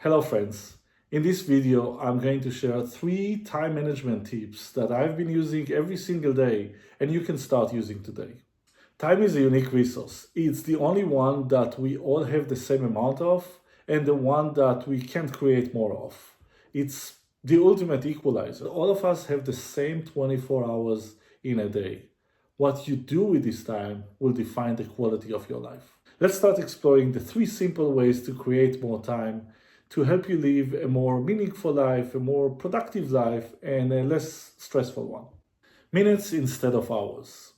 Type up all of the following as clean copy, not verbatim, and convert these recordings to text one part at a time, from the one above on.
Hello friends, in this video I'm going to share 3 time management tips that I've been using every single day and you can start using today. Time is a unique resource. It's the only one that we all have the same amount of and the one that we can't create more of. It's the ultimate equalizer. All of us have the same 24 hours in a day. What you do with this time will define the quality of your life. Let's start exploring the 3 simple ways to create more time to help you live a more meaningful life, a more productive life, and a less stressful one. Minutes instead of hours.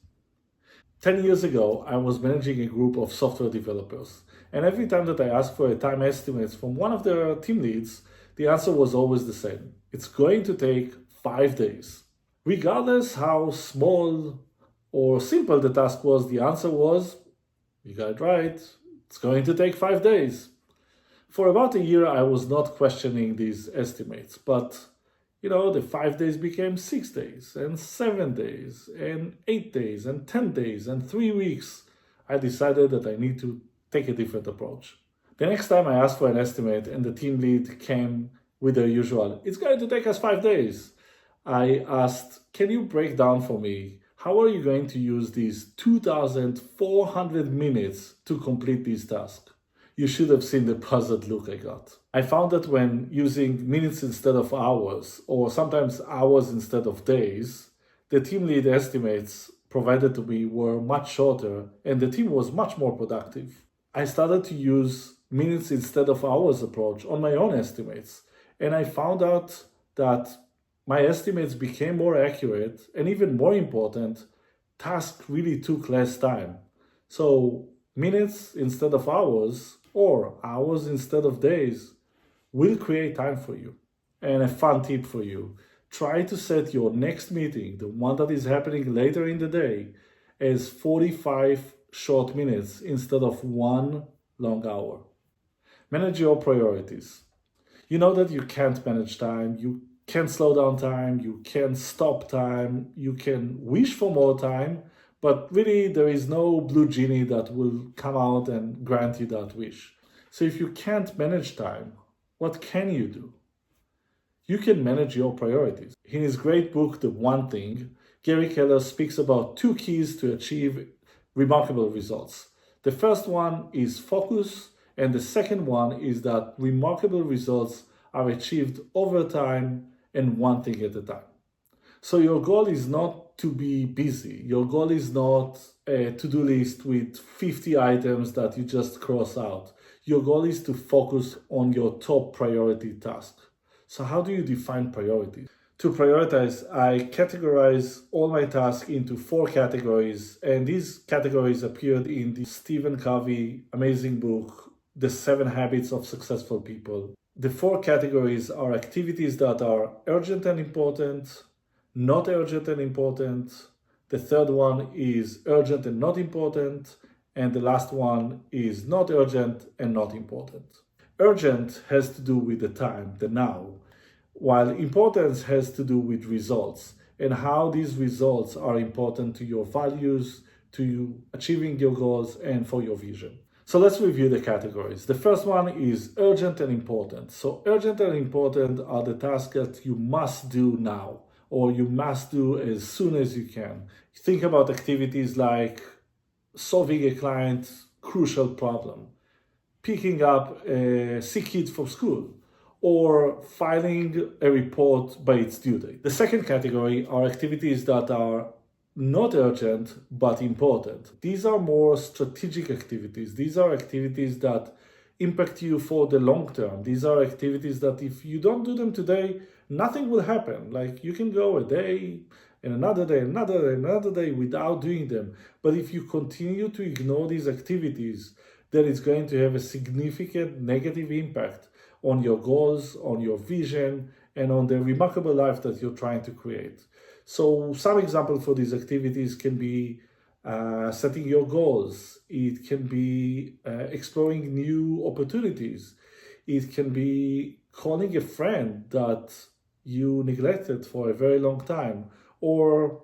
10 years ago, I was managing a group of software developers, and every time that I asked for a time estimate from one of their team leads, the answer was always the same. It's going to take 5 days. Regardless how small or simple the task was, the answer was, you got it right, it's going to take 5 days. For about a year, I was not questioning these estimates, but the 5 days became 6 days, and 7 days, and 8 days, and 10 days, and 3 weeks. I decided that I need to take a different approach. The next time I asked for an estimate and the team lead came with their usual, it's going to take us 5 days. I asked, can you break down for me, how are you going to use these 2,400 minutes to complete this task? You should have seen the puzzled look I got. I found that when using minutes instead of hours, or sometimes hours instead of days, the team lead estimates provided to me were much shorter and the team was much more productive. I started to use minutes instead of hours approach on my own estimates, and I found out that my estimates became more accurate, and even more important, tasks really took less time. So minutes instead of hours, or hours instead of days, will create time for you. And a fun tip for you, try to set your next meeting, the one that is happening later in the day, as 45 short minutes instead of 1 long hour. Manage your priorities. You know that you can't manage time, you can't slow down time, you can't stop time, you can wish for more time, but really there is no blue genie that will come out and grant you that wish. So if you can't manage time, what can you do? You can manage your priorities. In his great book, The One Thing, Gary Keller speaks about 2 keys to achieve remarkable results. The first one is focus, and the second one is that remarkable results are achieved over time and one thing at a time. So your goal is not to be busy. Your goal is not a to-do list with 50 items that you just cross out. Your goal is to focus on your top priority task. So how do you define priorities? To prioritize, I categorize all my tasks into 4 categories, and these categories appeared in the Stephen Covey amazing book, The 7 Habits of Successful People. The 4 categories are activities that are urgent and important, not urgent and important. The third one is urgent and not important. And the last one is not urgent and not important. Urgent has to do with the time, the now, while importance has to do with results and how these results are important to your values, to you achieving your goals, and for your vision. So let's review the categories. The first one is urgent and important. So urgent and important are the tasks that you must do now, or you must do as soon as you can. Think about activities like solving a client's crucial problem, picking up a sick kid from school, or filing a report by its due date. The second category are activities that are not urgent but important. These are more strategic activities. These are activities that impact you for the long term. These are activities that if you don't do them today, nothing will happen. Like you can go a day and another day, another day without doing them. But if you continue to ignore these activities, then it's going to have a significant negative impact on your goals, on your vision, and on the remarkable life that you're trying to create. So some examples for these activities can be setting your goals. It can be exploring new opportunities. It can be calling a friend that you neglected for a very long time, or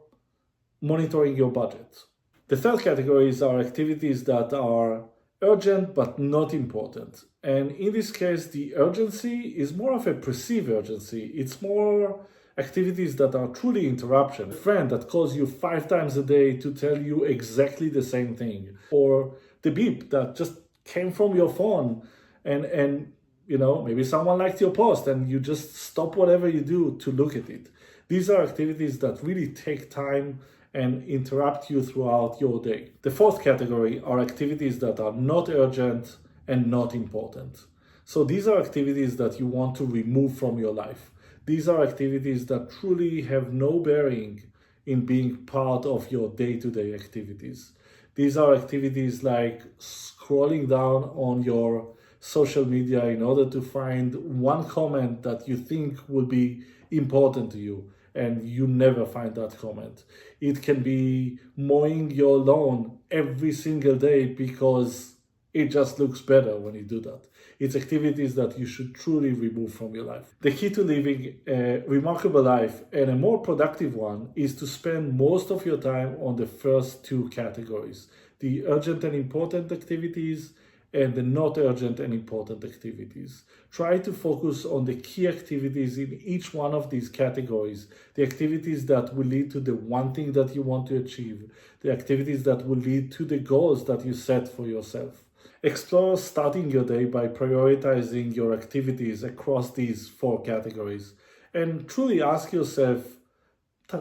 monitoring your budget. The third categories are activities that are urgent but not important. And in this case, the urgency is more of a perceived urgency. It's more activities that are truly interruption. A friend that calls you 5 times a day to tell you exactly the same thing, or the beep that just came from your phone, and maybe someone liked your post and you just stop whatever you do to look at it. These are activities that really take time and interrupt you throughout your day. The fourth category are activities that are not urgent and not important. So these are activities that you want to remove from your life. These are activities that truly have no bearing in being part of your day-to-day activities. These are activities like scrolling down on your social media in order to find one comment that you think will be important to you, and you never find that comment. It can be mowing your lawn every single day because it just looks better when you do that. It's activities that you should truly remove from your life. The key to living a remarkable life and a more productive one is to spend most of your time on the first two categories, the urgent and important activities and the not urgent and important activities. Try to focus on the key activities in each one of these categories, the activities that will lead to the one thing that you want to achieve, the activities that will lead to the goals that you set for yourself. Explore starting your day by prioritizing your activities across these four categories and truly ask yourself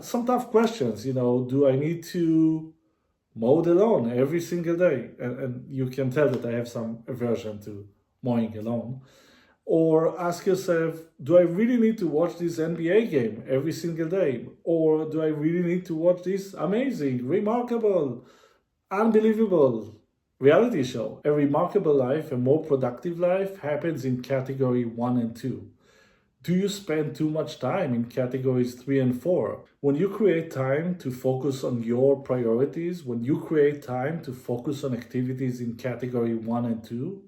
some tough questions. Do I need to mow the lawn every single day? And you can tell that I have some aversion to mowing a lawn. Or ask yourself, do I really need to watch this NBA game every single day? Or do I really need to watch this amazing, remarkable, unbelievable reality show? A remarkable life, a more productive life happens in category 1 and 2. Do you spend too much time in categories 3 and 4? When you create time to focus on your priorities, when you create time to focus on activities in category 1 and 2,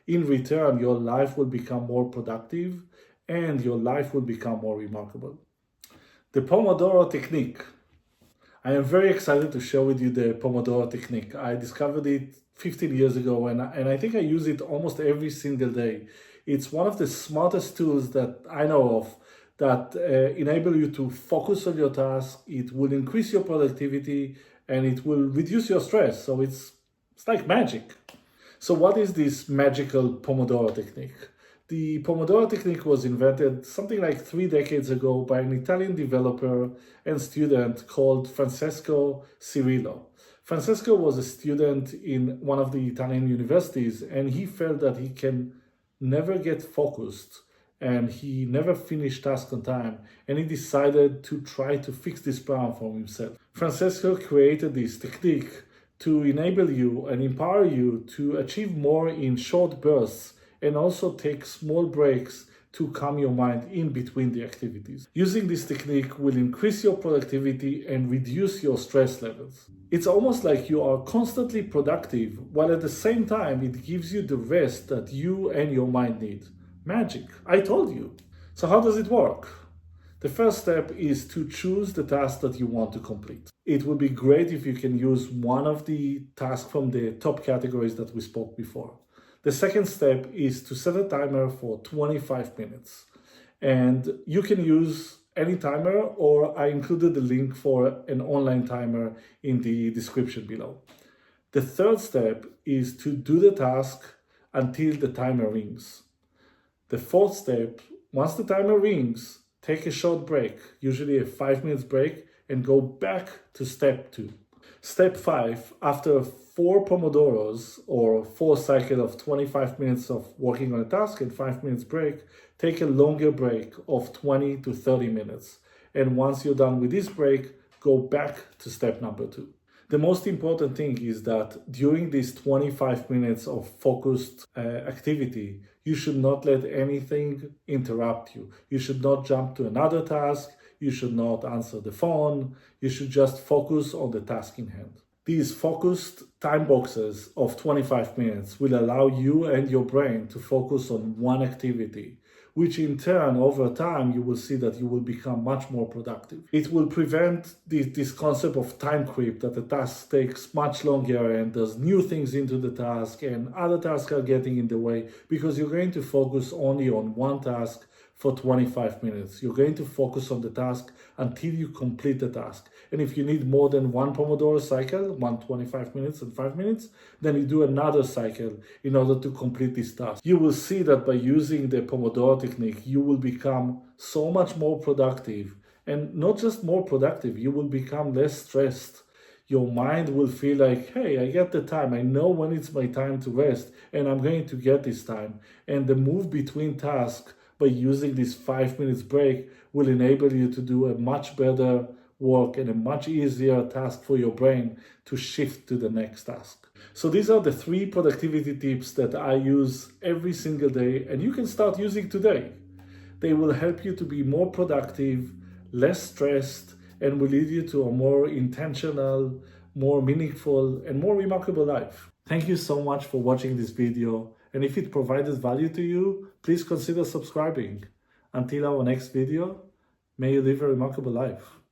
in return, your life will become more productive and your life will become more remarkable. The Pomodoro technique. I am very excited to share with you the Pomodoro technique. I discovered it 15 years ago and I think I use it almost every single day. It's one of the smartest tools that I know of that enable you to focus on your task. It will increase your productivity and it will reduce your stress. So it's like magic. So what is this magical Pomodoro technique? The Pomodoro technique was invented something like 3 decades ago by an Italian developer and student called Francesco Cirillo. Francesco was a student in one of the Italian universities and he felt that he can never get focused and he never finished tasks on time, and he decided to try to fix this problem for himself. Francesco created this technique to enable you and empower you to achieve more in short bursts and also take small breaks to calm your mind in between the activities. Using this technique will increase your productivity and reduce your stress levels. It's almost like you are constantly productive, while at the same time it gives you the rest that you and your mind need. Magic, I told you. So how does it work? The first step is to choose the task that you want to complete. It would be great if you can use one of the tasks from the top categories that we spoke before. The second step is to set a timer for 25 minutes. And you can use any timer, or I included the link for an online timer in the description below. The third step is to do the task until the timer rings. The fourth step, once the timer rings, take a short break, usually a 5 minute break, and go back to step 2. Step 5, after 4 Pomodoros or 4 cycles of 25 minutes of working on a task and 5 minutes break, take a longer break of 20 to 30 minutes. And once you're done with this break, go back to step number 2. The most important thing is that during these 25 minutes of focused activity, you should not let anything interrupt you. You should not jump to another task. You should not answer the phone. You should just focus on the task in hand. These focused time boxes of 25 minutes will allow you and your brain to focus on one activity, which in turn, over time, you will see that you will become much more productive. It will prevent this concept of time creep, that the task takes much longer and there's new things into the task and other tasks are getting in the way, because you're going to focus only on one task for 25 minutes. You're going to focus on the task until you complete the task. And if you need more than one Pomodoro cycle, 125 minutes and 5 minutes, then you do another cycle in order to complete this task. You will see that by using the Pomodoro technique, you will become so much more productive. And not just more productive, you will become less stressed. Your mind will feel like, hey, I get the time. I know when it's my time to rest, and I'm going to get this time. And the move between tasks by using this 5 minutes break will enable you to do a much better work and a much easier task for your brain to shift to the next task. So these are the 3 productivity tips that I use every single day, and you can start using today. They will help you to be more productive, less stressed, and will lead you to a more intentional, more meaningful, and more remarkable life. Thank you so much for watching this video. And if it provided value to you, please consider subscribing. Until our next video, may you live a remarkable life.